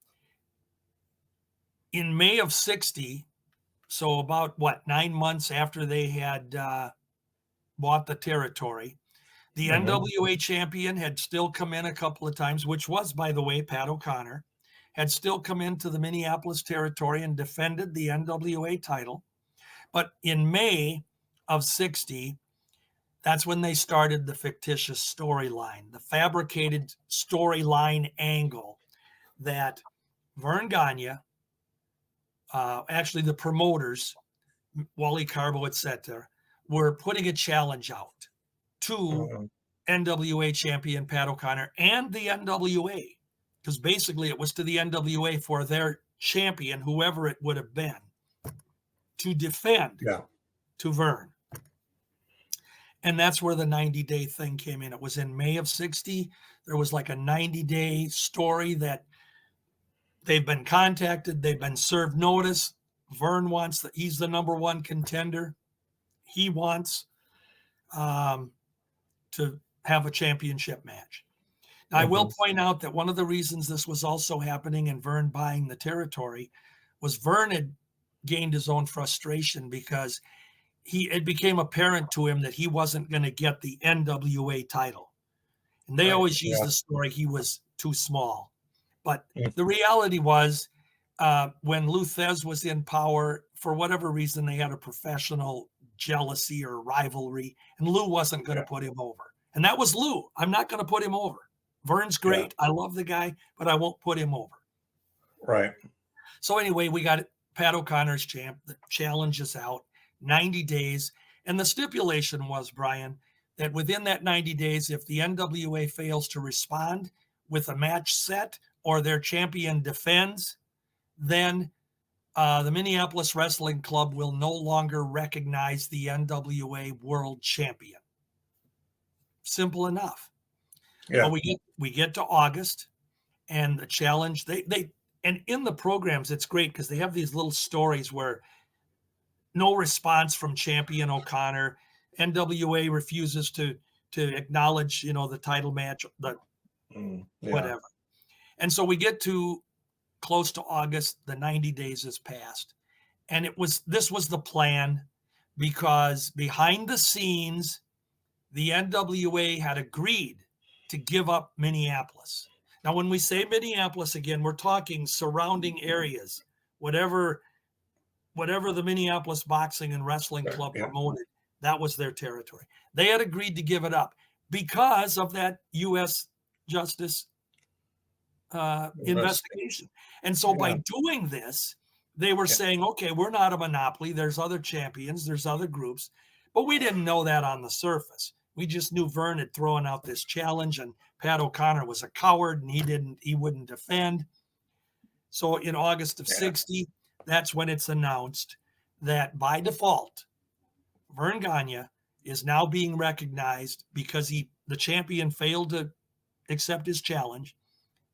May of 60, so about 9 months after they had bought the territory, the NWA champion had still come in a couple of times, which was, by the way, Pat O'Connor, had still come into the Minneapolis territory and defended the NWA title. But in May of 60, that's when they started the fictitious storyline, the fabricated storyline angle that Vern Gagne, actually the promoters, Wally Carbo, etc., were putting a challenge out to NWA champion Pat O'Connor and the NWA, because basically it was to the NWA for their champion, whoever it would have been. to defend Yeah. to Vern. And that's where the 90-day thing came in. It was in May of 60. There was like a 90-day story that they've been contacted. They've been served notice. Vern wants that. He's the number one contender. He wants to have a championship match. Now, I will point out that one of the reasons this was also happening and Vern buying the territory was Vern had gained his own frustration because it became apparent to him that he wasn't going to get the NWA title. And they always use the story he was too small. But the reality was when Lou Thez was in power, for whatever reason, they had a professional jealousy or rivalry, and Lou wasn't going to put him over. And that was Lou. I'm not going to put him over. Vern's great. I love the guy, but I won't put him over. Right. So anyway, we got Pat O'Connor's champ. The challenge is out. 90 days. And the stipulation was, Brian, that within that 90 days, if the NWA fails to respond with a match set or their champion defends, then the Minneapolis Wrestling Club will no longer recognize the NWA World Champion. Simple enough. Yeah. Well, we get to August, and the challenge, and in the programs, it's great because they have these little stories where no response from champion O'Connor. NWA refuses to acknowledge, the title match, whatever. And so we get to close to August, the 90 days has passed. And this was the plan because behind the scenes, the NWA had agreed to give up Minneapolis. Now, when we say Minneapolis, again, we're talking surrounding areas, whatever the Minneapolis Boxing and Wrestling Club promoted, that was their territory. They had agreed to give it up because of that U.S. Justice investigation. And so by doing this, they were saying, okay, we're not a monopoly. There's other champions. There's other groups. But we didn't know that on the surface. We just knew Vern had thrown out this challenge and Pat O'Connor was a coward and he wouldn't defend. So in August of 60, that's when it's announced that by default, Vern Gagne is now being recognized because the champion failed to accept his challenge,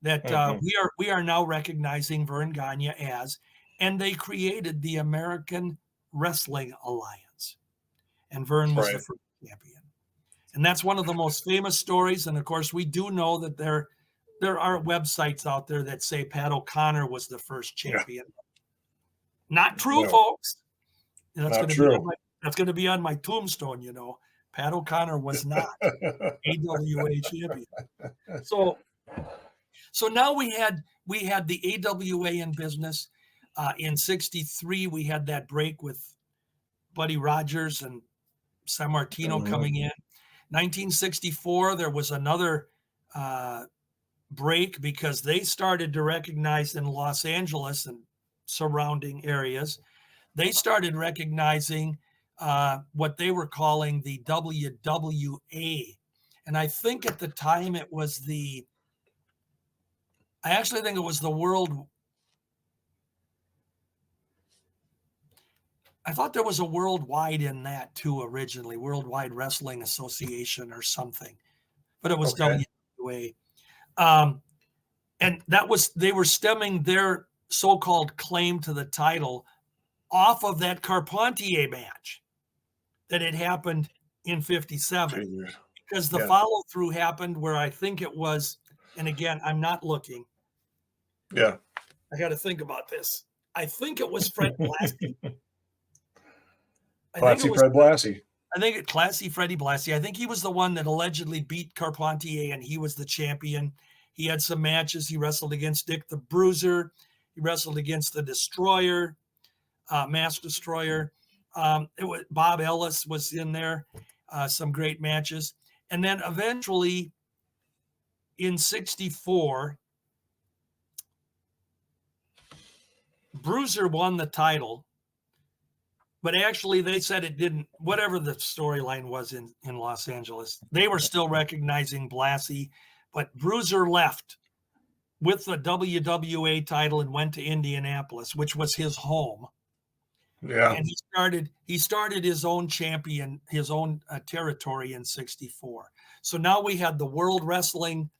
that we are now recognizing Vern Gagne as, and they created the American Wrestling Alliance. And Vern was the first champion. And that's one of the most famous stories. And of course, we do know that there are websites out there that say Pat O'Connor was the first champion. Not true, folks. That's going to be on my tombstone, Pat O'Connor was not AWA champion. So now we had the AWA in business. In 63, we had that break with Buddy Rogers and San Martino coming in. 1964, there was another break because they started to recognize in Los Angeles and surrounding areas, they started recognizing what they were calling the WWA. And I think at the time it was I actually think it was the I thought there was a worldwide in that too originally, Worldwide Wrestling Association or something, but it was WWA. And they were stemming their so-called claim to the title off of that Carpentier match that had happened in 57. Because the follow-through happened where I think it was, and again, I'm not looking. Yeah. I got to think about this. I think it was Fred Blassie. Classy Freddie Blassie. I think he was the one that allegedly beat Carpentier and he was the champion. He had some matches. He wrestled against Dick the Bruiser. He wrestled against the Destroyer, Mass Destroyer. Bob Ellis was in there, some great matches. And then eventually in 64, Bruiser won the title. But actually, they said it didn't, whatever the storyline was in Los Angeles, they were still recognizing Blassie. But Bruiser left with the WWA title and went to Indianapolis, which was his home. Yeah. And he started his own champion, his own territory in '64. So now we had the World Wrestling.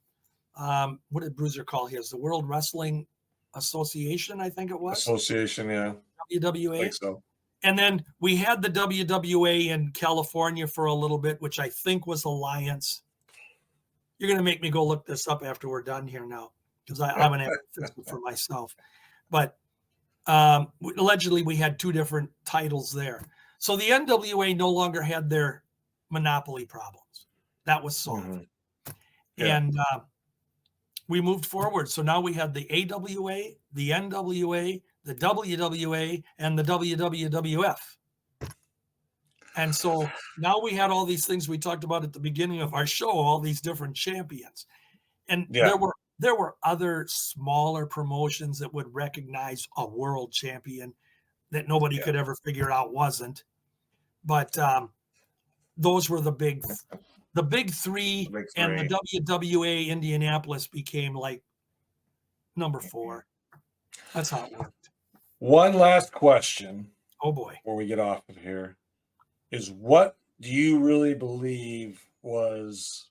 What did Bruiser call his? The World Wrestling Association, I think it was. Association, yeah. I WWA. think so. And then we had the WWA in California for a little bit, which I think was Alliance. You're going to make me go look this up after we're done here now, because I'm going to have to fix it for myself. But allegedly, we had two different titles there. So the NWA no longer had their monopoly problems. That was solved. Mm-hmm. Yeah. And we moved forward. So now we had the AWA, the NWA, the WWA, and the WWF. And so now we had all these things we talked about at the beginning of our show, all these different champions. And there were other smaller promotions that would recognize a world champion that nobody could ever figure out wasn't. But those were the big three, and the WWA Indianapolis became like number 4. That's how it worked. One last question. Oh boy. Before we get off of here, is what do you really believe was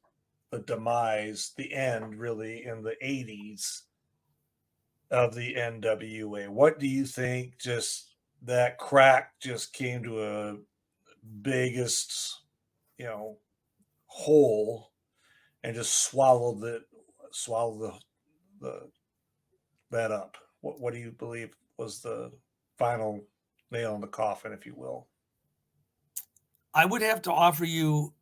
the demise, the end really in the 80s of the NWA? What do you think just that crack just came to a biggest, hole and just swallowed that up? What do you believe was the final nail in the coffin, if you will? I would have to offer you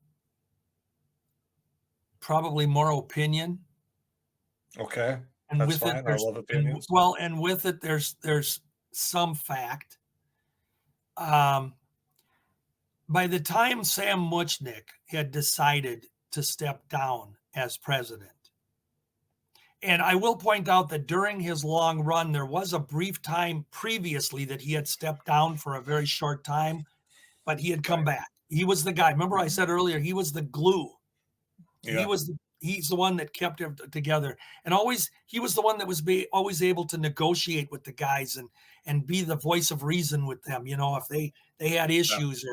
probably more opinion. Okay. And that's with fine. it, I love opinions. And with it, there's some fact. By the time Sam Muchnick had decided to step down as president, and I will point out that during his long run, there was a brief time previously that he had stepped down for a very short time, but he had come back. He was the guy. Remember I said earlier, he was the glue. Yeah. He's the one that kept it together. And he was the one that was always able to negotiate with the guys and be the voice of reason with them, if they had issues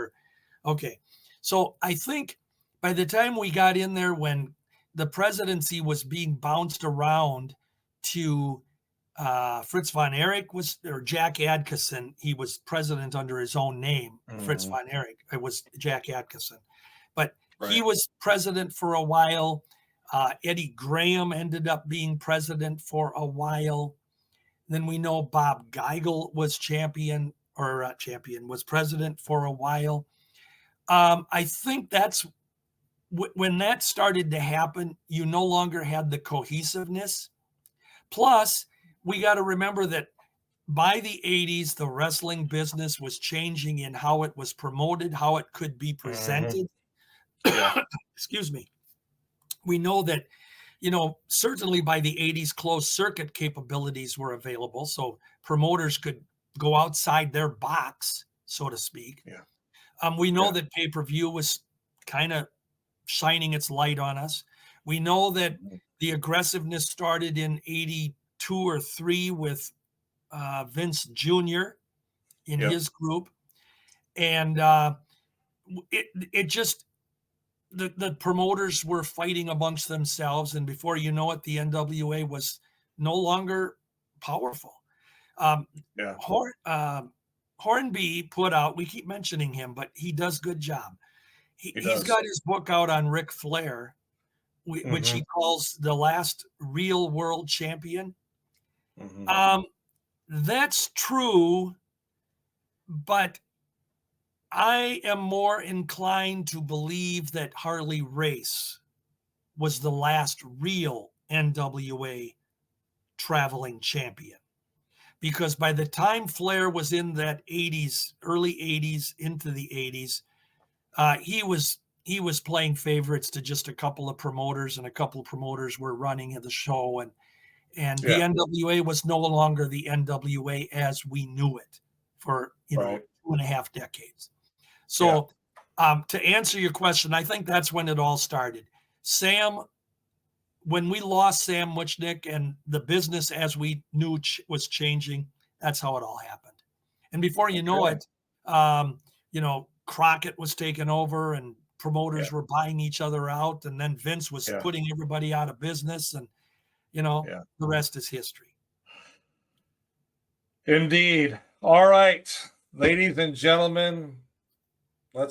okay. So I think by the time we got in there, when the presidency was being bounced around to Fritz von Erich or Jack Adkisson, he was president under his own name. Mm-hmm. Fritz von Erich, it was Jack Adkisson, but he was president for a while. Eddie Graham ended up being president for a while. Then we know Bob Geigel was was president for a while. I think that's when that started to happen, you no longer had the cohesiveness. Plus, we got to remember that by the 80s, the wrestling business was changing in how it was promoted, how it could be presented. Mm-hmm. Excuse me. We know that, certainly by the 80s, closed circuit capabilities were available. So promoters could go outside their box, so to speak. Yeah. We know that pay-per-view was kind of shining its light on us. We know that the aggressiveness started in 82 or 3 with Vince Jr. in his group. And it just, the promoters were fighting amongst themselves. And before you know it, the NWA was no longer powerful. Hornby put out, we keep mentioning him, but he does good job. He's got his book out on Ric Flair, which he calls The Last Real World Champion. Mm-hmm. That's true, but I am more inclined to believe that Harley Race was the last real NWA traveling champion. Because by the time Flair was in that 80s, early 80s into the 80s, he was playing favorites to just a couple of promoters, and a couple of promoters were running the show, and the NWA was no longer the NWA as we knew it for 2.5 decades. So to answer your question, I think that's when it all started. When we lost Sam Muchnick and the business as we knew was changing, that's how it all happened. And before you know it, Crockett was taken over and promoters Yeah. were buying each other out. And then Vince was Yeah. putting everybody out of business. And, Yeah. the rest is history. Indeed. All right, ladies and gentlemen, I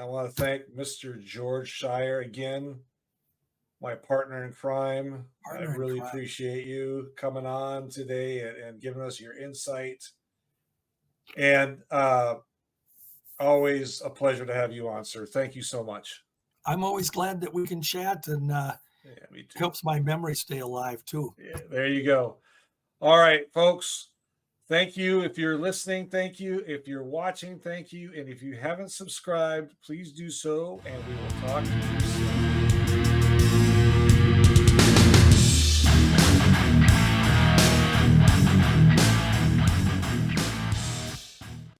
want to thank Mr. George Schire again, my partner in crime. I really appreciate you coming on today and giving us your insight. And always a pleasure to have you on, sir. Thank you so much. I'm always glad that we can chat, and me too. Helps my memory stay alive too. Yeah, there you go. All right, folks. Thank you. If you're listening, thank you. If you're watching, thank you. And if you haven't subscribed, please do so. And we will talk to you soon.